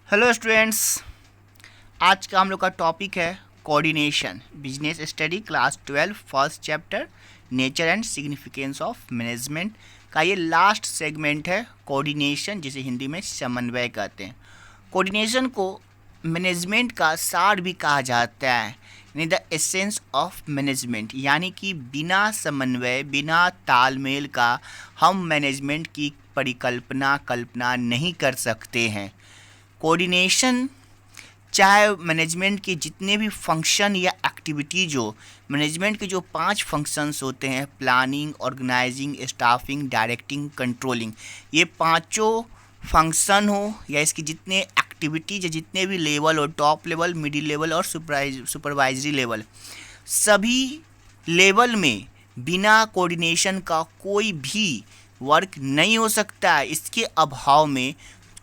Hello students. आज का हम लोग का टॉपिक है coordination, business study class 12 first chapter nature and significance of management का ये लास्ट सेगमेंट है कोऑर्डिनेशन, जिसे हिंदी में समन्वय कहते हैं। कोऑर्डिनेशन को मैनेजमेंट का सार भी कहा जाता है, यानी द एसेंस ऑफ मैनेजमेंट, यानी कि बिना समन्वय बिना तालमेल का हम मैनेजमेंट की कल्पना नहीं कर सकते हैं। कोऑर्डिनेशन चाहे मैनेजमेंट के जितने भी फंक्शन या एक्टिविटीज हो, मैनेजमेंट के जो 5 फंक्शंस होते हैं, planning, organising, staffing, directing, controlling, ये पांचों फंक्शन हो या इसके जितने एक्टिविटीज या जितने भी लेवल हो, टॉप लेवल, मिडिल लेवल और सुपरवाइजरी लेवल, सभी लेवल में बिना कोऑर्डिनेशन का कोई भी वर्क नहीं हो सकता है। इसके अभाव में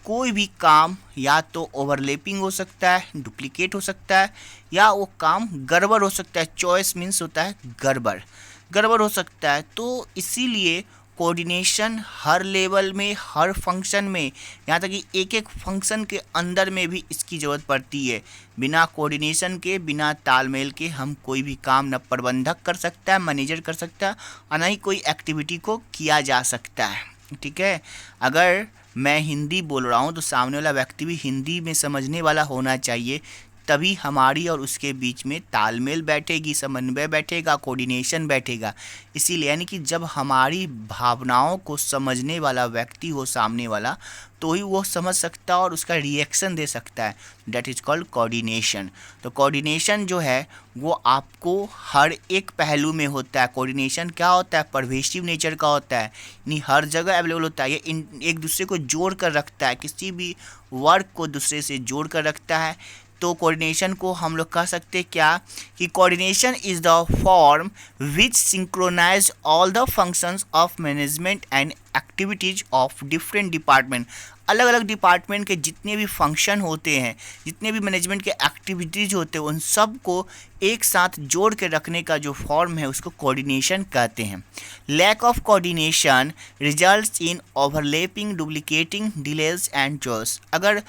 कोई भी काम या तो ओवरलैपिंग हो सकता है, डुप्लीकेट हो सकता है, या वो काम गड़बड़ हो सकता है। चॉइस मीन्स होता है गड़बड़ हो सकता है। तो इसीलिए कोऑर्डिनेशन हर लेवल में, हर फंक्शन में, यहाँ तक कि एक एक फंक्शन के अंदर में भी इसकी ज़रूरत पड़ती है। बिना कोऑर्डिनेशन के, बिना तालमेल के हम कोई भी काम न प्रबंधक कर सकता है, मैनेजर कर सकता है, और न ही कोई एक्टिविटी को किया जा सकता है। ठीक है, अगर मैं हिंदी बोल रहा हूँ तो सामने वाला व्यक्ति भी हिंदी में समझने वाला होना चाहिए, तभी हमारी और उसके बीच में तालमेल बैठेगी, समन्वय बैठेगा, कोऑर्डिनेशन बैठेगा। इसीलिए यानी कि जब हमारी भावनाओं को समझने वाला व्यक्ति हो सामने वाला, तो ही वो समझ सकता है और उसका रिएक्शन दे सकता है। That is called coordination. तो कोऑर्डिनेशन जो है वो आपको हर एक पहलू में होता है। कोऑर्डिनेशन क्या होता है? परवेसिव नेचर का होता है, यानी हर जगह अवेलेबल होता है। ये एक दूसरे को जोड़ कर रखता है, किसी भी वर्क को दूसरे से जोड़ कर रखता है। तो कोऑर्डिनेशन को हम लोग कह सकते हैं क्या कि coordination is the form which synchronise all the functions of management and activities of different department. अलग अलग डिपार्टमेंट के जितने भी फंक्शन होते हैं, जितने भी मैनेजमेंट के एक्टिविटीज होते हैं, उन सब को एक साथ जोड़ के रखने का जो फॉर्म है उसको कोऑर्डिनेशन कहते हैं। Lack of coordination results in overlapping, duplicating, delays and jaws. अगर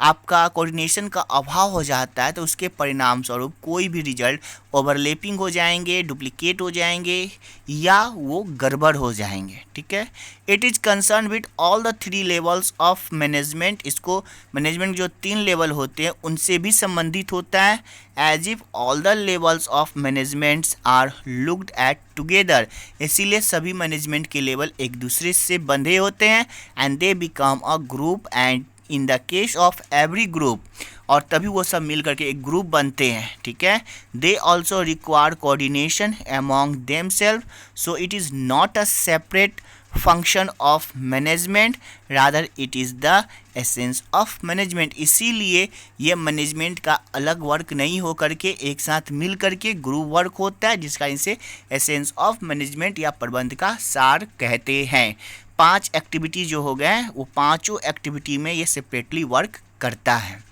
आपका कोऑर्डिनेशन का अभाव हो जाता है तो उसके परिणाम स्वरूप कोई भी रिजल्ट ओवरलैपिंग हो जाएंगे, डुप्लीकेट हो जाएंगे, या वो गड़बड़ हो जाएंगे। ठीक है, it is concern with all the 3 levels of management. इसको मैनेजमेंट जो 3 लेवल होते हैं उनसे भी संबंधित होता है। As if all the levels of managements are looked at together. इसीलिए सभी मैनेजमेंट के लेवल एक दूसरे से बंधे होते हैं, and they become a group, and in the case of every group, और तभी वो सब मिल करके एक ग्रुप बनते हैं। ठीक है, they also require coordination among them self, so it is not a separate function of management, rather it is the essence of management. इसीलिए ये मैनेजमेंट का अलग वर्क नहीं हो करके एक साथ मिल करके ग्रुप वर्क होता है, जिसका इसे एसेंस ऑफ मैनेजमेंट या प्रबंध का सार कहते हैं। 5 एक्टिविटी जो हो गए वो पांचों एक्टिविटी में ये सेपरेटली वर्क करता है।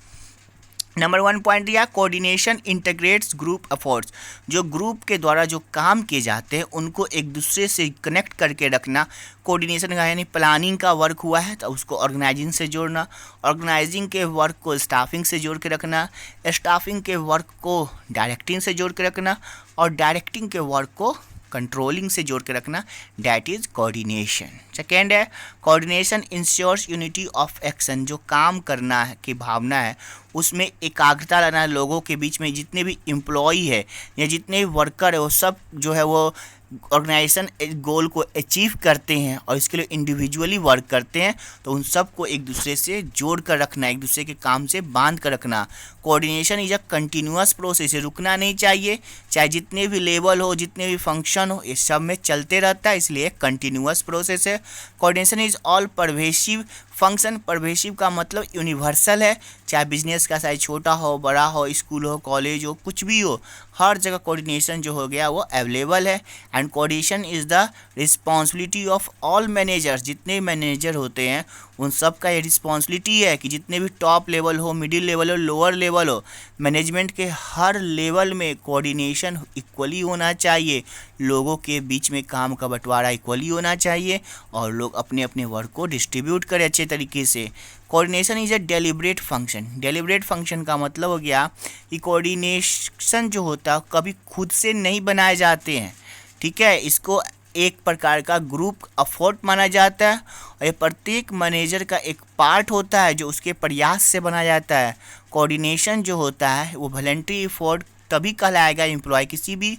नंबर 1 पॉइंट दिया, कोऑर्डिनेशन इंटीग्रेट्स ग्रुप एफर्ट्स। जो ग्रुप के द्वारा जो काम किए जाते हैं उनको एक दूसरे से कनेक्ट करके रखना कोऑर्डिनेशन का, यानी प्लानिंग का वर्क हुआ है तो उसको ऑर्गेनाइजिंग से जोड़ना, ऑर्गेनाइजिंग के वर्क को स्टाफिंग से जोड़ के रखना, स्टाफिंग के वर्क को डायरेक्टिंग से जोड़ के रखना, और डायरेक्टिंग के वर्क को कंट्रोलिंग से जोड़ के रखना। That is coordination. सेकेंड है, coordination ensures unity of action. जो काम करना है की भावना है उसमें एकाग्रता लाना है। लोगों के बीच में जितने भी एम्प्लॉई है या जितने भी वर्कर है वो सब जो है वो ऑर्गेनाइजेशन गोल को अचीव करते हैं और इसके लिए इंडिविजुअली वर्क करते हैं, तो उन सब को एक दूसरे से जोड़ कर रखना, एक दूसरे के काम से बांध कर रखना। Coordination is a continuous process, रुकना नहीं चाहिए, चाहे जितने भी लेवल हो, जितने भी फंक्शन हो, ये सब में चलते रहता है, इसलिए कंटिन्यूअस प्रोसेस है। Coordination is all pervasive function. Pervasive का मतलब यूनिवर्सल है, चाहे बिजनेस का साइज छोटा हो, बड़ा हो, स्कूल हो, कॉलेज हो, कुछ भी हो, हर जगह कोऑर्डिनेशन जो हो गया वो अवेलेबल है। And coordination is the responsibility of all managers. जितने मैनेजर होते हैं उन सब का ये रिस्पॉन्सिबिलिटी है कि जितने भी टॉप लेवल हो, मिडिल लेवल हो, लोअर लेवल हो, मैनेजमेंट के हर लेवल में कोऑर्डिनेशन इक्वली होना चाहिए। लोगों के बीच में काम का बंटवारा इक्वली होना चाहिए और लोग अपने अपने वर्क को डिस्ट्रीब्यूट करें अच्छे अच्छे तरीके से। Coordination is a deliberate function. Deliberate function का मतलब हो गया कि कोऑर्डिनेशन जो होता है कभी खुद से नहीं बनाए जाते हैं, ठीक है। इसको एक प्रकार का ग्रुप एफर्ट माना जाता है और ये प्रत्येक मैनेजर का एक पार्ट होता है जो उसके प्रयास से बना जाता है। कोऑर्डिनेशन जो होता है वो वॉलंटरी एफर्ट तभी कहलाएगा, एम्प्लॉय किसी भी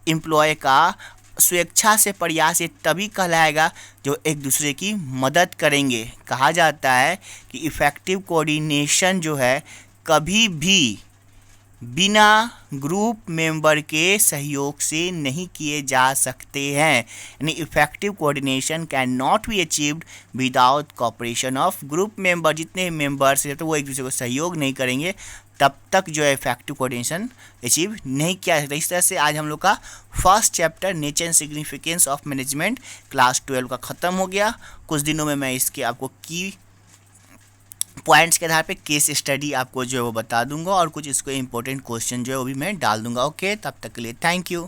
एम्प्लॉय का स्वेच्छा से प्रयास ये तभी कहलाएगा जो एक दूसरे की मदद करेंगे। कहा जाता है कि इफ़ेक्टिव कोऑर्डिनेशन जो है कभी भी बिना ग्रुप मेंबर के सहयोग से नहीं किए जा सकते हैं। यानी effective coordination can not be achieved without cooperation of group member. जितने मेंबर्स हैं तो वो एक दूसरे को सहयोग नहीं करेंगे तब तक जो है इफेक्टिव कोऑर्डिनेशन अचीव नहीं किया जा सकता। इस तरह से आज हम लोग का first chapter nature and significance of management class 12 का ख़त्म हो गया। कुछ दिनों में मैं इसके आपको की पॉइंट्स के आधार पे केस स्टडी आपको जो है वो बता दूंगा और कुछ इसको इम्पोर्टेंट क्वेश्चन जो है वो भी मैं डाल दूंगा। ओके, तब तक के लिए थैंक यू।